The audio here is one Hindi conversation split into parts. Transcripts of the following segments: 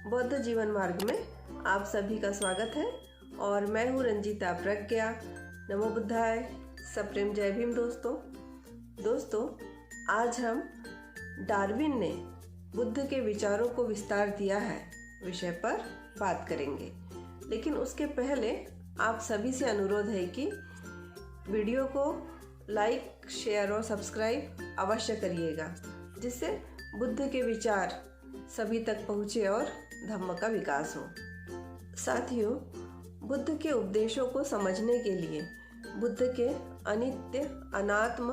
बौद्ध जीवन मार्ग में आप सभी का स्वागत है और मैं हूँ रंजीता प्रज्ञा। नमो बुद्धाय, सप्रेम जय भीम। दोस्तों आज हम डार्विन ने बुद्ध के विचारों को विस्तार दिया है विषय पर बात करेंगे। लेकिन उसके पहले आप सभी से अनुरोध है कि वीडियो को लाइक, शेयर और सब्सक्राइब अवश्य करिएगा, जिससे बुद्ध के विचार सभी तक पहुँचे और धम्म का विकास हो। साथियों, बुद्ध के उपदेशों को समझने के लिए बुद्ध के अनित्य, अनात्म,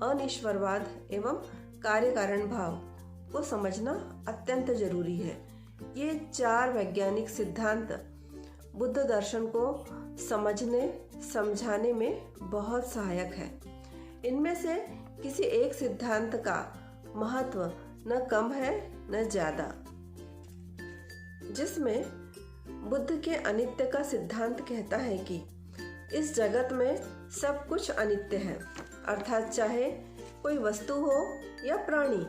अनिश्वरवाद एवं कार्य कारण भाव को समझना अत्यंत जरूरी है। ये 4 वैज्ञानिक सिद्धांत बुद्ध दर्शन को समझने, समझाने में बहुत सहायक है। इनमें से किसी एक सिद्धांत का महत्व न कम है न ज़्यादा। जिसमें बुद्ध के अनित्य का सिद्धांत कहता है कि इस जगत में सब कुछ अनित्य है, अर्थात चाहे कोई वस्तु हो या प्राणी,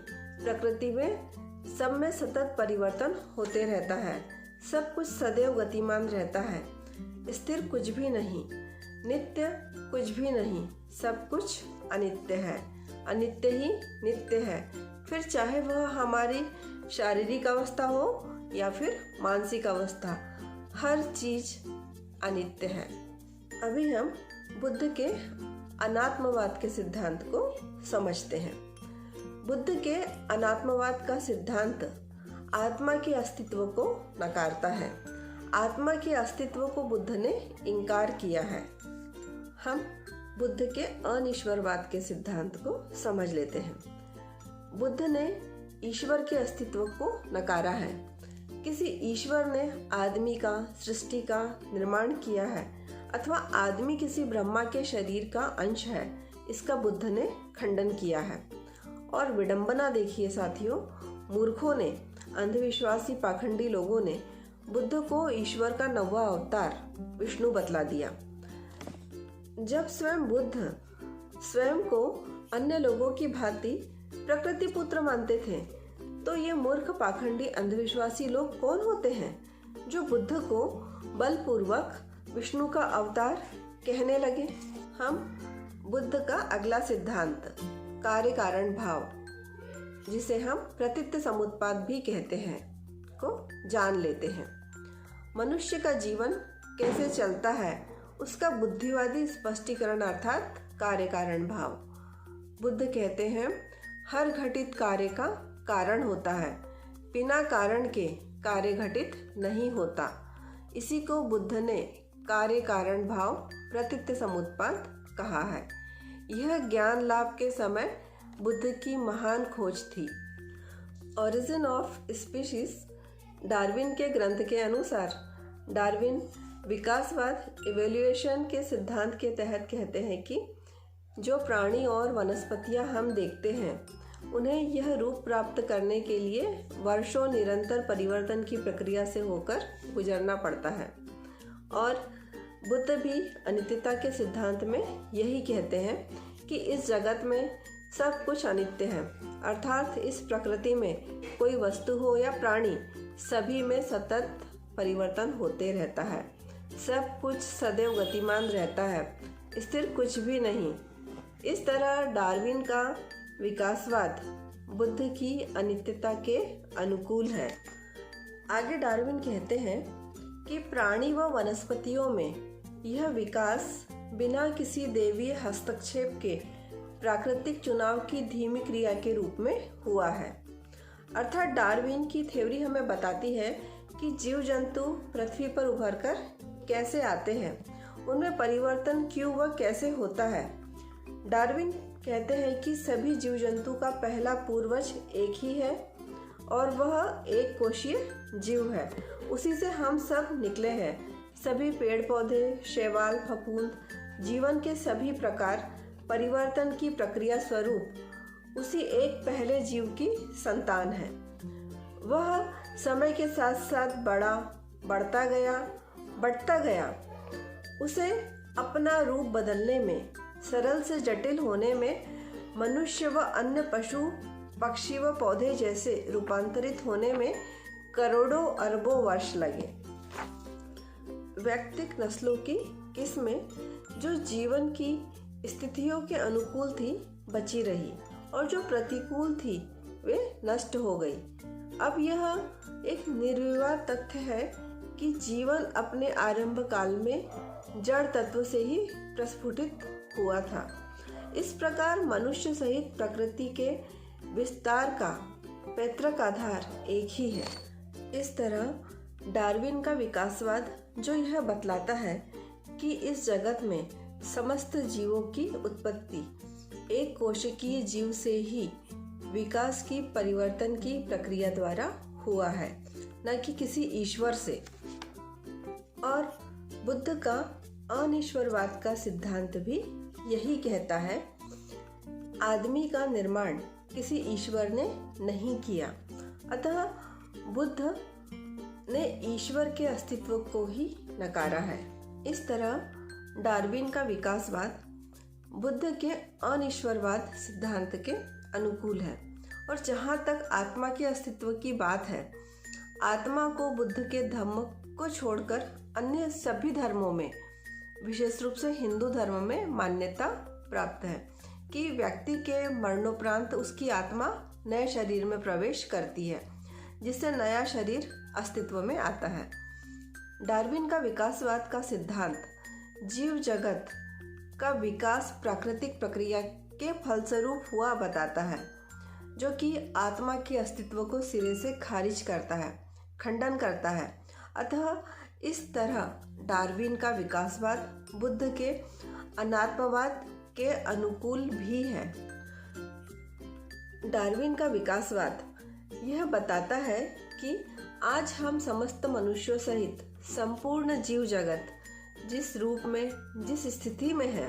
प्रकृति में सब में सतत परिवर्तन होते रहता है। सब कुछ सदैव गतिमान रहता है, स्थिर कुछ भी नहीं, नित्य कुछ भी नहीं, सब कुछ अनित्य है, अनित्य ही नित्य है। फिर चाहे वह हमारी शारीरिक अवस्था हो या फिर मानसिक अवस्था, हर चीज अनित्य है। अभी हम बुद्ध के अनात्मवाद के सिद्धांत को समझते हैं। बुद्ध के अनात्मवाद का सिद्धांत आत्मा के अस्तित्व को नकारता है। आत्मा के अस्तित्व को बुद्ध ने इनकार किया है। हम बुद्ध के अनिश्वरवाद के सिद्धांत को समझ लेते हैं। बुद्ध ने ईश्वर के अस्तित्व को नकारा है। किसी ईश्वर ने आदमी का, सृष्टि का निर्माण किया है अथवा आदमी किसी ब्रह्मा के शरीर का अंश है, इसका बुद्ध ने खंडन किया है। और विडंबना देखिए साथियों, मूर्खों ने, अंधविश्वासी पाखंडी लोगों ने बुद्ध को ईश्वर का 9वां अवतार विष्णु बतला दिया। जब स्वयं बुद्ध स्वयं को अन्य लोगों की भांति प्रकृति पुत्र मानते थे, तो ये मूर्ख, पाखंडी, अंधविश्वासी लोग कौन होते हैं जो बुद्ध को बलपूर्वक विष्णु का अवतार कहने लगे। हम बुद्ध का अगला सिद्धांत कार्य कारण भाव, जिसे हम प्रतीत्य समुत्पाद भी कहते हैं, को जान लेते हैं। मनुष्य का जीवन कैसे चलता है उसका बुद्धिवादी स्पष्टीकरण अर्थात कार्य कारण भाव। बुद्ध कहते हैं हर घटित कार्य का कारण होता है, बिना कारण के कार्य घटित नहीं होता। इसी को बुद्ध ने कार्य कारण भाव प्रतीत्य समुत्पाद कहा है। यह ज्ञान लाभ के समय बुद्ध की महान खोज थी। ओरिजिन ऑफ स्पीशीज डार्विन के ग्रंथ के अनुसार डार्विन विकासवाद इवोल्यूशन के सिद्धांत के तहत कहते हैं कि जो प्राणी और वनस्पतियां हम देखते हैं, उन्हें यह रूप प्राप्त करने के लिए वर्षों निरंतर परिवर्तन की प्रक्रिया से होकर गुजरना पड़ता है। और बुद्ध भी अनित्यता के सिद्धांत में यही कहते हैं कि इस जगत में सब कुछ अनित्य है, अर्थात इस प्रकृति में कोई वस्तु हो या प्राणी, सभी में सतत परिवर्तन होते रहता है। सब कुछ सदैव गतिमान रहता है, स्थिर कुछ भी नहीं। इस तरह डार्विन का विकासवाद बुद्ध की अनित्यता के अनुकूल है। आगे डार्विन कहते हैं कि प्राणी व वनस्पतियों में यह विकास बिना किसी दैवीय हस्तक्षेप के प्राकृतिक चुनाव की धीमी क्रिया के रूप में हुआ है। अर्थात डार्विन की थ्योरी हमें बताती है कि जीव जंतु पृथ्वी पर उभरकर कैसे आते हैं, उनमें परिवर्तन क्यों व कैसे होता है। डार्विन कहते हैं कि सभी जीव जंतु का पहला पूर्वज एक ही है और वह एक कोशीय जीव है। उसी से हम सब निकले हैं। सभी पेड़ पौधे, शैवाल, फफूंद, जीवन के सभी प्रकार परिवर्तन की प्रक्रिया स्वरूप उसी एक पहले जीव की संतान है। वह समय के साथ साथ बढ़ता गया। उसे अपना रूप बदलने में, सरल से जटिल होने में, मनुष्य व अन्य पशु, पक्षी व पौधे जैसे रूपांतरित होने में करोड़ों अरबों वर्ष लगे। व्यक्तिक नस्लों की किस्में जो जीवन की स्थितियों के अनुकूल थी बची रही और जो प्रतिकूल थी वे नष्ट हो गई। अब यह एक निर्विवाद तथ्य है कि जीवन अपने आरंभ काल में जड़ तत्व से ही प्रस्फुटित हुआ था। इस प्रकार मनुष्य सहित प्रकृति के विस्तार का पैतृक आधार एक ही है। इस तरह डार्विन का विकासवाद जो यह बतलाता है कि इस जगत में समस्त जीवों की उत्पत्ति एक कोशिकीय जीव से ही विकास की परिवर्तन की प्रक्रिया द्वारा हुआ है, न कि किसी ईश्वर से। और बुद्ध का अनिश्वरवाद का सिद्धांत भी यही कहता है, आदमी का निर्माण किसी ईश्वर ने नहीं किया। अतः बुद्ध ने ईश्वर के अस्तित्व को ही नकारा है। इस तरह डार्विन का विकासवाद बुद्ध के अनिश्वरवाद सिद्धांत के अनुकूल है। और जहाँ तक आत्मा के अस्तित्व की बात है, आत्मा को बुद्ध के धम्म को छोड़कर अन्य सभी धर्मों में, विशेष रूप से हिंदू धर्म में मान्यता प्राप्त है कि व्यक्ति के मरणोपरांत उसकी आत्मा नए शरीर में प्रवेश करती है, जिससे नया शरीर अस्तित्व में आता है। डार्विन का विकासवाद का सिद्धांत जीव जगत का विकास प्राकृतिक प्रक्रिया के फलस्वरूप हुआ बताता है, जो कि आत्मा के अस्तित्व को सिरे से खारिज करता है, खंडन करता है। अतः इस तरह डार्विन का विकासवाद बुद्ध के अनात्मवाद के अनुकूल भी है। डार्विन का विकासवाद यह बताता है कि आज हम समस्त मनुष्यों सहित संपूर्ण जीव जगत जिस रूप में, जिस स्थिति में है,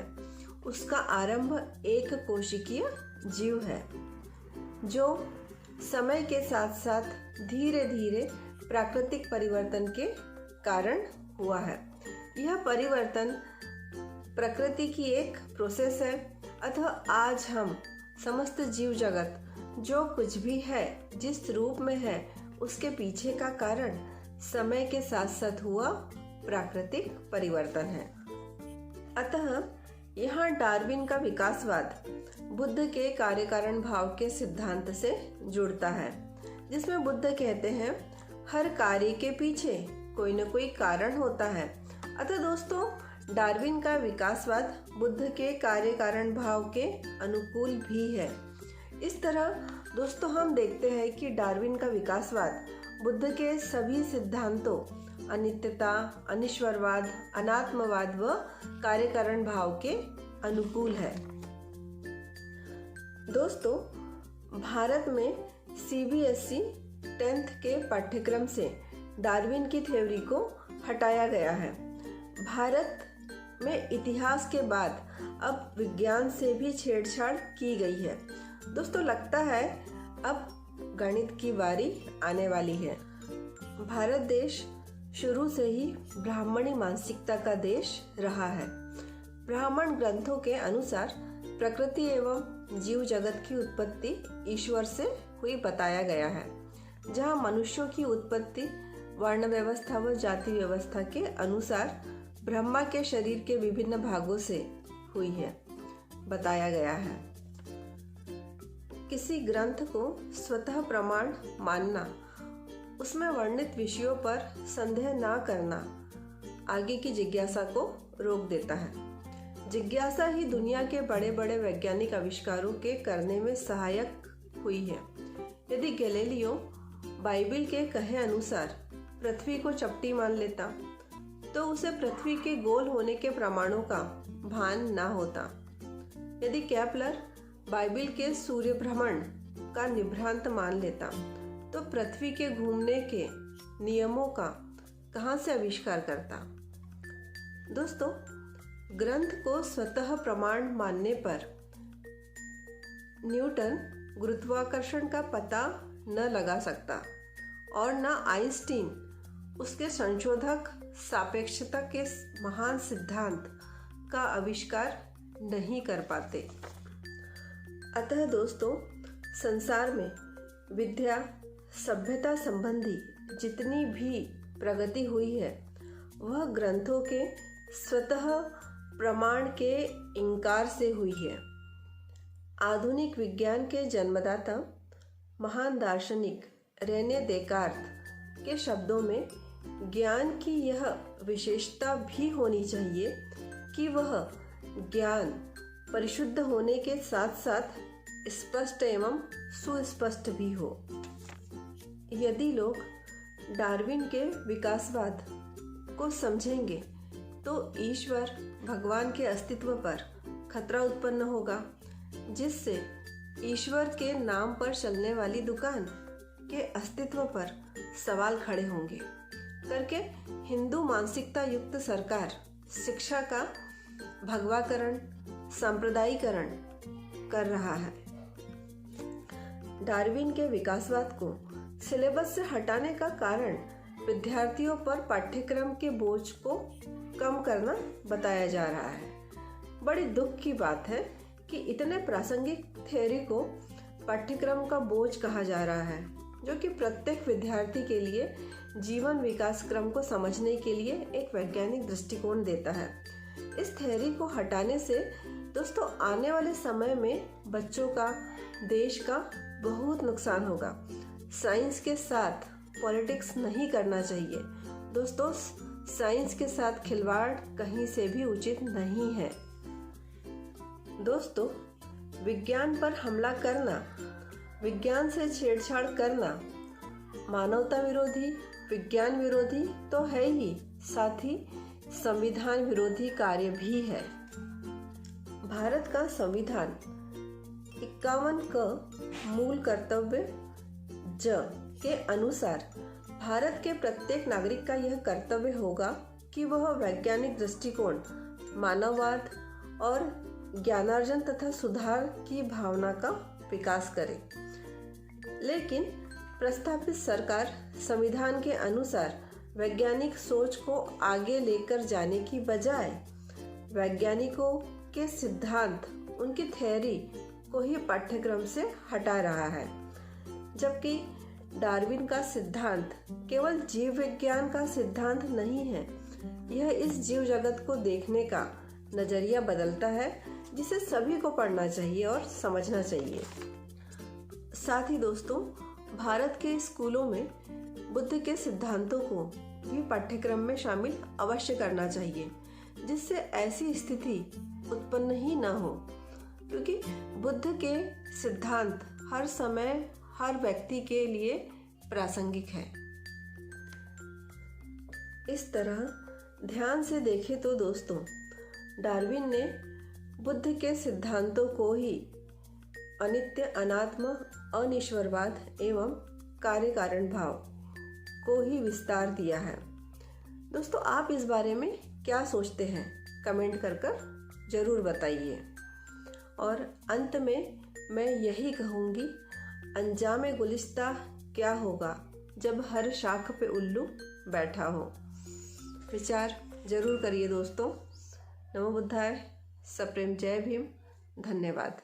उसका आरंभ एक कोशिकीय जीव है, जो समय के साथ साथ धीरे धीरे प्राकृतिक परिवर्तन के कारण हुआ है। यह परिवर्तन प्रकृति की एक प्रोसेस है। अतः आज हम समस्त जीव जगत जो कुछ भी है, जिस रूप में है, उसके पीछे का कारण समय के साथ साथ हुआ प्राकृतिक परिवर्तन है। अतः यहाँ डार्विन का विकासवाद बुद्ध के कार्य कारण भाव के सिद्धांत से जुड़ता है, जिसमें बुद्ध कहते हैं हर कार्य के पीछे कोई न कोई कारण होता है। अतः दोस्तों, डार्विन का विकासवाद बुद्ध के कार्य कारण भाव के अनुकूल भी है। इस तरह दोस्तों हम देखते हैं कि डार्विन का विकासवाद बुद्ध के सभी सिद्धांतों, अनित्यता, अनिश्वरवाद, अनात्मवाद व कार्य कारण भाव के अनुकूल है। दोस्तों, भारत में CBSE 10th के पाठ्यक्रम से डार्विन की थ्योरी को हटाया गया है। भारत में इतिहास के बाद अब विज्ञान से भी छेड़छाड़ की गई है। दोस्तों, लगता है अब गणित की बारी आने वाली है। भारत देश शुरू से ही ब्राह्मणी मानसिकता का देश रहा है। ब्राह्मण ग्रंथों के अनुसार प्रकृति एवं जीव जगत की उत्पत्ति ईश्वर से हुई बताया गया है, जहाँ मनुष्यों की उत्पत्ति वर्ण व्यवस्था व जाति व्यवस्था के अनुसार ब्रह्मा के शरीर के विभिन्न भागों से हुई है, बताया गया है। किसी ग्रंथ को स्वतः प्रमाण मानना, उसमें वर्णित विषयों पर संदेह न करना आगे की जिज्ञासा को रोक देता है। जिज्ञासा ही दुनिया के बड़े बड़े वैज्ञानिक आविष्कारों के करने में सहायक हुई है। यदि गैलीलियो बाइबिल के कहे अनुसार पृथ्वी को चपटी मान लेता, तो उसे पृथ्वी के गोल होने के प्रमाणों का भान न होता। यदि केपलर बाइबिल के सूर्य भ्रमण का निभ्रांत मान लेता, तो पृथ्वी के घूमने के नियमों का कहाँ से आविष्कार करता। दोस्तों, ग्रंथ को स्वतः प्रमाण मानने पर न्यूटन गुरुत्वाकर्षण का पता न लगा सकता और न आइंस्टीन उसके संशोधक सापेक्षता के महान सिद्धांत का आविष्कार नहीं कर पाते। अतः दोस्तों, संसार में विद्या, सभ्यता संबंधी जितनी भी प्रगति हुई है वह ग्रंथों के स्वतः प्रमाण के इंकार से हुई है। आधुनिक विज्ञान के जन्मदाता महान दार्शनिक रेने देकार्त के शब्दों में ज्ञान की यह विशेषता भी होनी चाहिए कि वह ज्ञान परिशुद्ध होने के साथ साथ स्पष्ट एवं सुस्पष्ट भी हो। यदि लोग डार्विन के विकासवाद को समझेंगे तो ईश्वर भगवान के अस्तित्व पर खतरा उत्पन्न होगा, जिससे ईश्वर के नाम पर चलने वाली दुकान के अस्तित्व पर सवाल खड़े होंगे करके हिंदू मानसिकता युक्त सरकार शिक्षा का भगवाकरण, सांप्रदायिकरण कर रहा है। डार्विन के विकासवाद को सिलेबस से हटाने का कारण विद्यार्थियों पर पाठ्यक्रम के बोझ को कम करना बताया जा रहा है। बड़ी दुख की बात है कि इतने प्रासंगिक थ्योरी को पाठ्यक्रम का बोझ कहा जा रहा है, जो कि प्रत्येक विद्यार्थी के लिए जीवन विकास क्रम को समझने के लिए एक वैज्ञानिक दृष्टिकोण देता है। इस थ्योरी को हटाने से दोस्तों आने वाले समय में बच्चों का, देश का बहुत नुकसान होगा। साइंस के साथ पॉलिटिक्स नहीं करना चाहिए दोस्तों। साइंस के साथ खिलवाड़ कहीं से भी उचित नहीं है दोस्तों। विज्ञान पर हमला करना, विज्ञान से छेड़छाड़ करना मानवता विरोधी, विज्ञान विरोधी तो है ही, साथ ही संविधान विरोधी कार्य भी है। भारत का संविधान 51 का मूल कर्तव्य ज के अनुसार भारत के प्रत्येक नागरिक का यह कर्तव्य होगा कि वह वैज्ञानिक दृष्टिकोण, मानववाद और ज्ञानार्जन तथा सुधार की भावना का विकास करे। लेकिन प्रस्तावित सरकार संविधान के अनुसार वैज्ञानिक सोच को आगे लेकर जाने की बजाय वैज्ञानिकों के सिद्धांत, उनकी थ्योरी को ही पाठ्यक्रम से हटा रहा है, जबकि डार्विन का सिद्धांत केवल जीव विज्ञान का सिद्धांत नहीं है। यह इस जीव जगत को देखने का नजरिया बदलता है, जिसे सभी को पढ़ना चाहिए और समझना चाहिए। साथ ही दोस्तों, भारत के स्कूलों में बुद्ध के सिद्धांतों को भी पाठ्यक्रम में शामिल अवश्य करना चाहिए, जिससे ऐसी स्थिति उत्पन्न ही ना हो, क्योंकि बुद्ध के सिद्धांत हर समय हर व्यक्ति के लिए प्रासंगिक है। इस तरह ध्यान से देखें तो दोस्तों, डार्विन ने बुद्ध के सिद्धांतों को ही अनित्य, अनात्म, अनिश्वरवाद एवं कार्य कारण भाव को ही विस्तार दिया है। दोस्तों, आप इस बारे में क्या सोचते हैं? कमेंट कर जरूर बताइए। और अंत में मैं यही कहूँगी, अंजामे गुलिस्ता क्या होगा जब हर शाख पे उल्लू बैठा हो। विचार जरूर करिए दोस्तों। नमो बुद्धाय, सप्रेम, जय भीम, धन्यवाद।